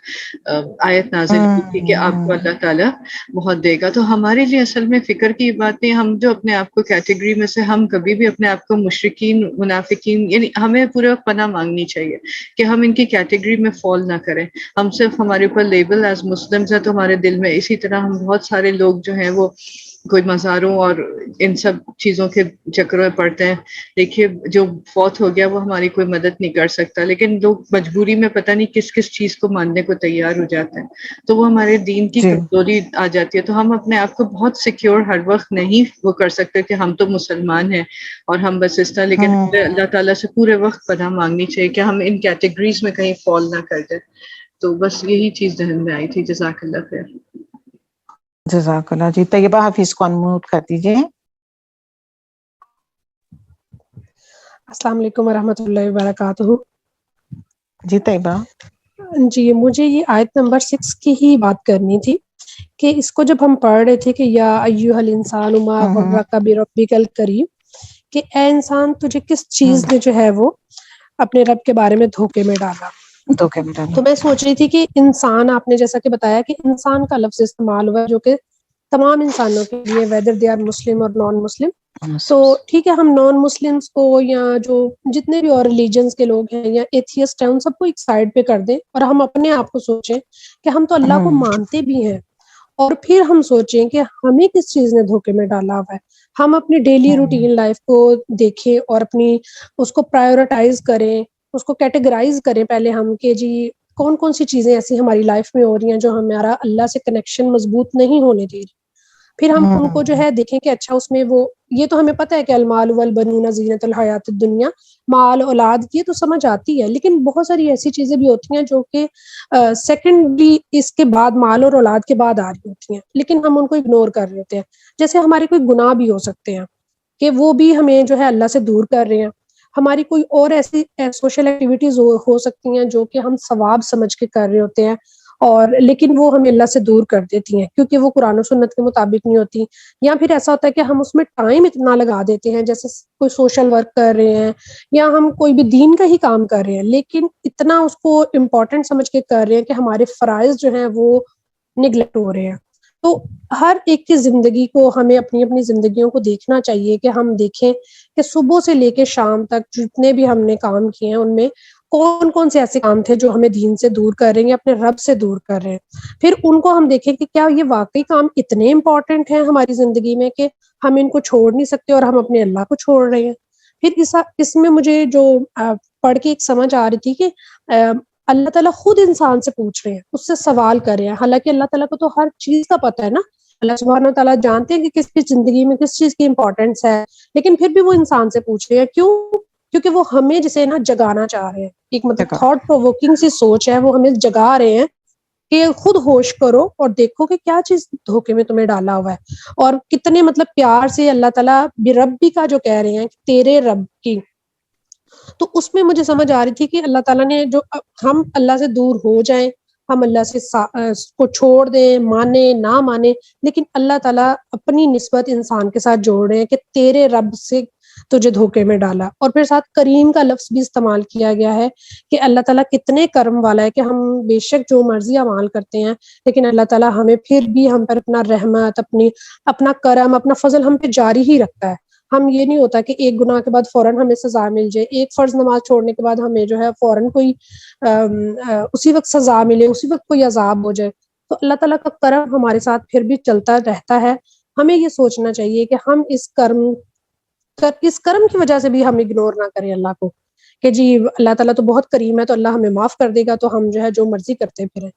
Speaker 3: آیت نازل ہوئی تھی کہ آپ کو اللہ تعالیٰ بہت دے گا. تو ہمارے لیے اصل میں فکر کی بات نہیں. ہم جو اپنے آپ کو کیٹیگری میں سے، ہم کبھی بھی اپنے آپ کو مشرکین، منافقین، یعنی ہمیں پورے وقت پناہ مانگنی چاہیے کہ ہم ان کی کیٹیگری میں فال نہ کریں. ہم صرف ہمارے اوپر لیبل ایز مسلمز ہے تو ہمارے دل میں اسی طرح ہم بہت سارے لوگ جو ہیں وہ کوئی مزاروں اور ان سب چیزوں کے چکروں میں پڑتے ہیں. دیکھیے جو فوت ہو گیا وہ ہماری کوئی مدد نہیں کر سکتا، لیکن لوگ مجبوری میں پتہ نہیں کس کس چیز کو ماننے کو تیار ہو جاتے ہیں، تو وہ ہمارے دین کی
Speaker 1: جی
Speaker 3: کمزوری آ جاتی ہے. تو ہم اپنے آپ کو بہت سیکیور ہر وقت نہیں وہ کر سکتے کہ ہم تو مسلمان ہیں اور ہم بس اس طرح، لیکن اللہ تعالیٰ سے پورے وقت پناہ مانگنی چاہیے کہ ہم ان کیٹیگریز میں کہیں فال نہ کر دیں. تو بس یہی چیز ذہن میں آئی تھی. جزاک اللہ خیر.
Speaker 1: جزاک اللہ. جی طیبہ حفیظ کو انمیوٹ کر دیجیے.
Speaker 4: السلام علیکم ورحمۃ اللہ وبرکاتہ.
Speaker 1: جی طیبہ.
Speaker 4: جی مجھے یہ آیت نمبر 6 کی ہی بات کرنی تھی کہ اس کو جب ہم پڑھ رہے تھے کہ یا ایھا الانسان ما غرک بربک الکریم، کہ اے انسان تجھے کس چیز نے جو ہے وہ اپنے رب کے بارے میں دھوکے میں ڈالا.
Speaker 1: دھوکے میں ڈالا.
Speaker 4: تو میں سوچ رہی تھی کہ انسان، آپ نے جیسا کہ بتایا کہ انسان کا لفظ استعمال ہوا جو کہ تمام انسانوں کے لیے، ویدر دے آر مسلم اور نان مسلم. تو ٹھیک ہے، ہم نان مسلمس کو یا جو جتنے بھی اور ریلیجنس کے لوگ ہیں یا ایتھیسٹ ہیں ان سب کو ایک سائڈ پہ کر دیں اور ہم اپنے آپ کو سوچیں کہ ہم تو اللہ کو مانتے بھی ہیں، اور پھر ہم سوچیں کہ ہمیں کس چیز نے دھوکے میں ڈالا ہوا ہے. ہم اپنی ڈیلی روٹین لائف کو دیکھیں اور اپنی اس کو پرائیورٹائز کریں، اس کو کیٹیگرائز کریں پہلے ہم کہ جی کون کون سی چیزیں ایسی ہماری لائف میں ہو رہی ہیں جو ہمارا اللہ سے کنیکشن مضبوط نہیں ہونے دے رہی. پھر ہم ان کو جو ہے دیکھیں کہ اچھا اس میں وہ، یہ تو ہمیں پتہ ہے کہ المال والبنون زینت الحیات الدنیا، مال اولاد کی تو سمجھ آتی ہے، لیکن بہت ساری ایسی چیزیں بھی ہوتی ہیں جو کہ سیکنڈلی اس کے بعد، مال اور اولاد کے بعد آ رہی ہوتی ہیں، لیکن ہم ان کو اگنور کر رہے ہوتے ہیں. جیسے ہمارے کوئی گناہ بھی ہو سکتے ہیں کہ وہ بھی ہمیں جو ہے اللہ سے دور کر رہے ہیں. ہماری کوئی اور ایسی سوشل ایکٹیویٹیز ہو سکتی ہیں جو کہ ہم ثواب سمجھ کے کر رہے ہوتے ہیں اور لیکن وہ ہمیں اللہ سے دور کر دیتی ہیں کیونکہ وہ قرآن و سنت کے مطابق نہیں ہوتی، یا پھر ایسا ہوتا ہے کہ ہم اس میں ٹائم اتنا لگا دیتے ہیں، جیسے کوئی سوشل ورک کر رہے ہیں یا ہم کوئی بھی دین کا ہی کام کر رہے ہیں، لیکن اتنا اس کو امپورٹنٹ سمجھ کے کر رہے ہیں کہ ہمارے فرائض جو ہیں وہ نگلیکٹ ہو رہے ہیں۔ تو ہر ایک کی زندگی کو ہمیں اپنی اپنی زندگیوں کو دیکھنا چاہیے کہ ہم دیکھیں کہ صبح سے لے کے شام تک جتنے بھی ہم نے کام کیے ہیں ان میں کون کون سے ایسے کام تھے جو ہمیں دین سے دور کر رہے ہیں، اپنے رب سے دور کر رہے ہیں، پھر ان کو ہم دیکھیں کہ کیا یہ واقعی کام اتنے امپورٹنٹ ہیں ہماری زندگی میں کہ ہم ان کو چھوڑ نہیں سکتے اور ہم اپنے اللہ کو چھوڑ رہے ہیں۔ پھر اس میں مجھے جو پڑھ کے ایک سمجھ آ رہی تھی کہ اللہ تعالیٰ خود انسان سے پوچھ رہے ہیں، اس سے سوال کر رہے ہیں، حالانکہ اللہ تعالیٰ کو تو ہر چیز کا پتہ ہے نا، اللہ سبحانہ وتعالیٰ جانتے ہیں کہ کس کی زندگی میں کس چیز کی امپورٹینس ہے، لیکن پھر بھی وہ انسان سے پوچھ رہے ہیں، کیوں؟ کیونکہ وہ ہمیں جسے نا جگانا چاہ رہے ہیں، ایک مطلب تھاٹ پرووکنگ سی سوچ ہے، وہ ہمیں جگا رہے ہیں کہ خود ہوش کرو اور دیکھو کہ کیا چیز دھوکے میں تمہیں ڈالا ہوا ہے، اور کتنے مطلب پیار سے اللہ تعالیٰ بربی کا جو کہہ رہے ہیں کہ تیرے رب کی، تو اس میں مجھے سمجھ آ رہی تھی کہ اللہ تعالیٰ نے جو ہم اللہ سے دور ہو جائیں، ہم اللہ سے کو چھوڑ دیں، مانے نہ مانے، لیکن اللہ تعالیٰ اپنی نسبت انسان کے ساتھ جوڑ رہے ہیں کہ تیرے رب سے تجھے دھوکے میں ڈالا، اور پھر ساتھ کریم کا لفظ بھی استعمال کیا گیا ہے کہ اللہ تعالیٰ کتنے کرم والا ہے کہ ہم بے شک جو مرضی اعمال کرتے ہیں لیکن اللہ تعالیٰ ہمیں پھر بھی ہم پر اپنا رحمت، اپنا کرم، اپنا فضل ہم پہ جاری ہی رکھتا ہے۔ ہم یہ نہیں ہوتا کہ ایک گناہ کے بعد فوراً ہمیں سزا مل جائے، ایک فرض نماز چھوڑنے کے بعد ہمیں جو ہے فوراً کوئی اسی وقت سزا ملے، اسی وقت کوئی عذاب ہو جائے۔ تو اللہ تعالیٰ کا کرم ہمارے ساتھ پھر بھی چلتا رہتا ہے۔ ہمیں یہ سوچنا چاہیے کہ ہم اس کرم کی وجہ سے بھی ہم اگنور نہ کریں اللہ کو، کہ جی اللہ تعالیٰ تو بہت کریم ہے تو اللہ ہمیں معاف کر دے گا، تو ہم جو ہے جو مرضی کرتے پھریں۔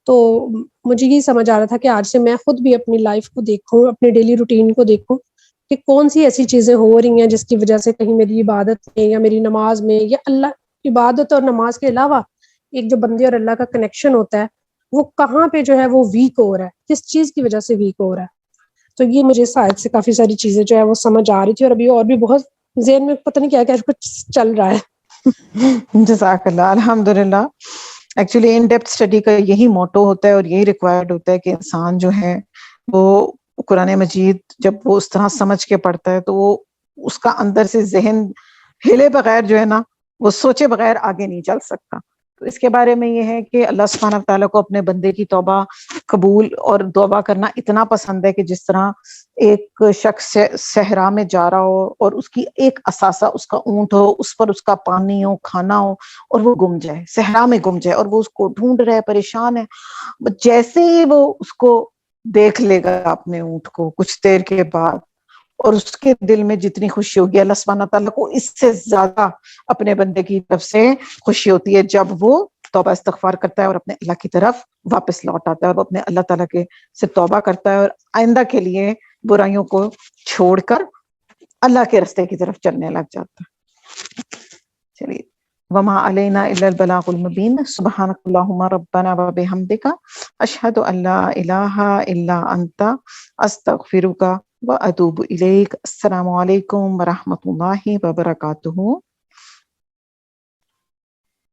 Speaker 4: تو مجھے یہ سمجھ آ رہا تھا کہ آج سے میں خود بھی اپنی لائف کو دیکھوں، اپنے ڈیلی روٹین کو دیکھوں کہ کون سی ایسی چیزیں ہو رہی ہیں جس کی وجہ سے کہیں میری عبادت میں یا میری نماز میں یا اللہ عبادت اور نماز کے علاوہ ایک جو بندے اور اللہ کا کنیکشن ہوتا ہے وہ کہاں پہ جو ہے وہ ویک ہو رہا ہے، کس چیز کی وجہ سے ویک ہو رہا ہے۔ تو یہ مجھے شاید سے کافی ساری چیزیں جو ہے وہ سمجھ آ رہی تھی، اور ابھی اور بھی بہت ذہن میں پتہ نہیں کیا کیا کچھ چل رہا ہے۔
Speaker 1: جزاک اللہ، الحمدللہ۔ ایکچولی ان ڈیپتھ اسٹڈی کا یہی موٹو ہوتا ہے اور یہی ریکوائرڈ ہوتا ہے کہ انسان جو ہے وہ قرآن مجید جب وہ اس طرح سمجھ کے پڑھتا ہے تو وہ اس کا اندر سے ذہن ہلے بغیر جو ہے نا وہ سوچے بغیر آگے نہیں چل سکتا۔ تو اس کے بارے میں یہ ہے کہ اللہ سبحانہ وتعالیٰ کو اپنے بندے کی توبہ قبول اور توبہ کرنا اتنا پسند ہے کہ جس طرح ایک شخص صحرا میں جا رہا ہو اور اس کی ایک اثاثہ اس کا اونٹ ہو، اس پر اس کا پانی ہو، کھانا ہو، اور وہ گم جائے، صحرا میں گم جائے اور وہ اس کو ڈھونڈ رہا ہے، پریشان ہے، جیسے ہی وہ اس کو دیکھ لے گا اپنے اونٹ کو کچھ دیر کے بعد، اور اس کے دل میں جتنی خوشی ہوگی اللہ سبحانہ تعالیٰ کو اس سے زیادہ اپنے بندے کی طرف سے خوشی ہوتی ہے جب وہ توبہ استغفار کرتا ہے اور اپنے اللہ کی طرف واپس لوٹ آتا ہے اور وہ اپنے اللہ تعالیٰ کے سے توبہ کرتا ہے اور آئندہ کے لیے برائیوں کو چھوڑ کر اللہ کے راستے کی طرف چلنے لگ جاتا ہے۔ چلیے، وما علینا الا البلاغ المبین، سبحانک اللہم ربنا وبحمدک، اشہد ان لا الہ الا انت، استغفرک واتوب الیک۔ السلام علیکم ورحمۃ اللہ وبرکاتہ۔